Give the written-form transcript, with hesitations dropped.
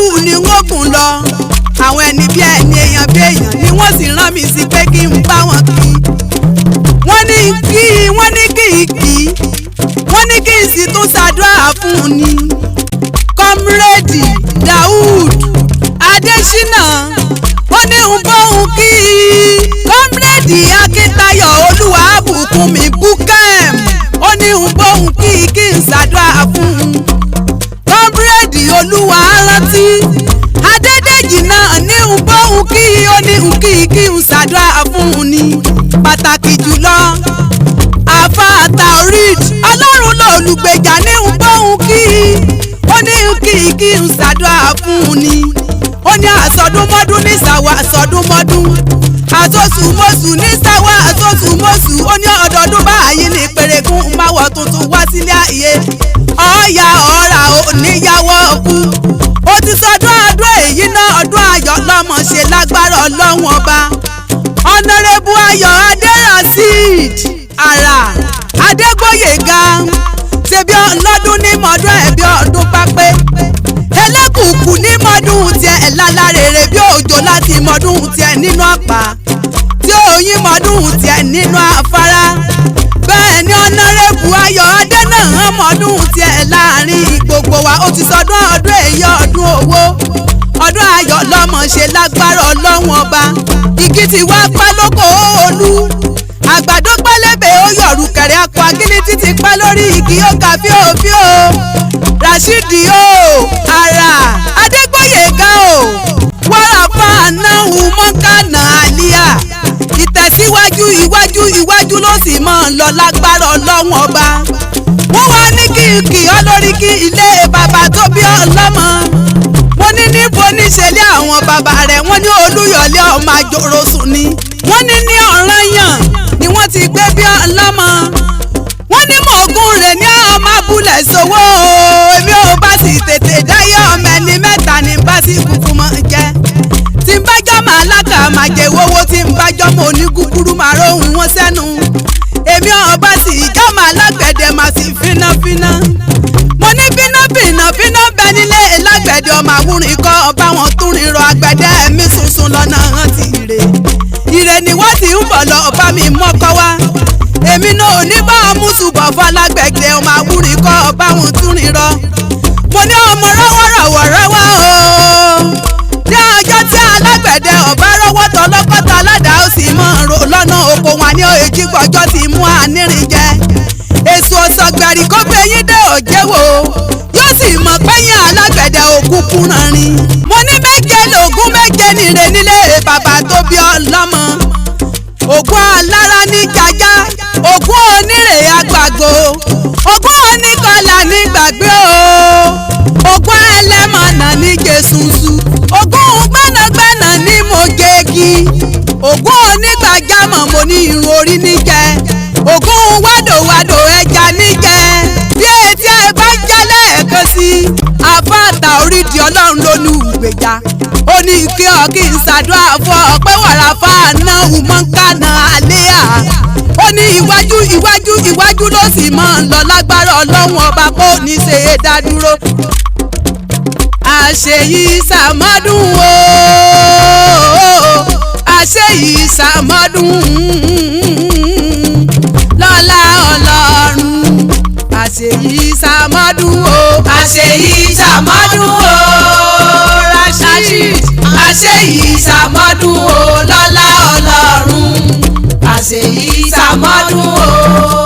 kálukú ni wọ́n kùn lọ àwọn ẹni bí ẹni èèyàn bí èèyàn ni wọ́n sì rán mi sí pé kí n bá wọn kí wọ́n ní kí n sì tún ṣàdúrà fún un ni kọ́mírẹ́dì Daoud Adésínà ó ní ń bóun kí kọ́mírẹ́dì Akíntayọ̀ Olúwabùkúnmi Bùkẹ́m ó ní ń bóun kí n ṣàdúrà fún un kọ́mírẹ́dì Olúwarántí Adédèjì náà ní ń bóun kí ó ní ń kí n ṣàdúrà fún un ni pàtàkì jùlọ àfáà Taoreed Ọlọ́run lolùgbèjà ní ń bóun kí ó ní ń kí n ṣàdúrà fún un ni ó ní àsọdúnmọ́dún ní sàwọ́ àsọdúnmọ́dún àsọsùmọ́sù ní sàwọ́ àsọsùmọ́sù ó ní ọdọọdún báyìí ní pèrègùn máwọ̀ tuntun wá sílé ayé ọ̀ọ́yà ọ̀ọ́ra oníyàwó kú ó ti sọdún ọdún èyí náà ọdún ayọ̀ lọ́mọ ṣe lágbára Ọlọ́run ọba ọ̀nàrẹ́bù Ayọ̀ Adérasheed Àrà Adégbóyèga ṣebí ọlọ́dún ní mọ́dún ẹ̀bí ọdún pápẹ́ ẹlẹ́kùnkù ní mọ́dún tiẹ̀ lálárèrè bí òjò láti mọ́dún tiẹ̀ nínú ọ̀pá tí òyìn mọ́dún tiẹ̀ nínú afárá bẹ́ẹ̀ ni ọ̀nàrẹ́bù Ayọ̀ Adé náà mọ́dún tiẹ̀ láàrin gbogbo wa ó ti sọdún ọdún èyí ọdún owó ọdún ayọ̀ lọ́mọ ṣe lágbára Ọlọ́run ọba igi ti wá pa lóko olú àgbàdo pẹ́lẹ́bẹ̀ ó yọ̀rù kẹ̀rẹ́ akọ agílí títí pẹ́ lórí igi ó kà fíòfíò Rasheed Àrà Adégbóyèga wàràfà náhù mọ́kànà àlíyà ìtẹ̀síwájú iwájú ló sì máa ń lọ lágbára Ọlọ́run ọba wọ́n wá ní kí olórí kí ilé bàbá tó bí ọlọ́mọ wọ́n ní níbo níṣẹ́lẹ̀ àwọn bàbá rẹ̀ wọ́n ní Olúyọ̀lé ọmọ àjòrò sùn ni wọ́n ní Ọ̀rànyàn ni wọ́n ti gbé bí ọlọ́mọ wọ́n ní mogunre ní ọmọ abúlé sowó èmi ò bá sì tètè dáyé ọmọ ẹni mẹ́ta ní bá sì kúkú mọ́ jẹ́ tí ń bá jọ́mọ alákà máa jẹ owó tí ń bá jọ́mọ oníkúkúrú máa róhùn wọn sẹ́nu èmi ò bá sì jọ́mọ alágbẹ̀dẹ máa sì fínáfíná mo ní fíná bẹ nílé lágbẹ̀dẹ ọmọ àwúrin kọ́ ọba wọn tún rìn rọ àgbẹ̀dẹ mi sunsun lọ́nà hàn ti ire ni wọ́n sì ń bọ̀ lọ ọba mi mọ́kọ́ wá èmi náà ò ní bá ọmú ṣùbọ̀ fọlágbẹ̀dẹ ọmọ àwúrin kọ́ ọba wọn tún rìn rọ mo ní ọmọ rọ́wọ́rọ́wọ́ ní ọjọ́ tí alágbẹ̀dẹ ọba rọ́wọ́ tọlọ́kọ́ta aládàá ó sì mọ̀ ọ́n ro lọ́nà oko wọn ní èjì gbọ́jọ́ ti mú ànírín jẹ èso ọ̀sọ̀gbẹ̀rì kó gbé yín dé òjẹ́wò yóò sì mọ̀ pẹ́yìn alágbẹ̀dẹ òkùnkùn ránrin mo ní méje lògùn méje nìre nílé bàbá tó bí ọlọ́mọ ògùn alára ní jájá ògùn onírè àgbàgbò ògùn oníkọlà ní gbàgbé ògùn ẹlẹ́mọ̀nà ní jésùsù ògùn gbẹ́nàgbẹ́nà ní mojegi ògùn onígbàjámọ̀ mo ní irun orí níjẹ ògùn wádòwádò ẹja níjẹ bí etí ẹ bá jálẹ̀ ẹ̀kan sí àfáà Taoreed Ọlọ́run ló ní ìgbèjà ó ní kí ọ kí n ṣàdúrà fún ọ pé wàràfà náà mọ́kànà àléyà ó ní iwájú ló sì máa ń lọ lágbára Ọlọ́run ọba kó ní ṣe é dá dúró àṣeyí sàmọ́dún àṣeyí sàmọ́dún lọ́lá Ọlọ́run àṣeyí sàmọ́dún àṣeyí sàmọ́dún Rasheed àṣeyí sàmọ́dún lọ́lá Ọlọ́run àṣeyí sàmọ́dún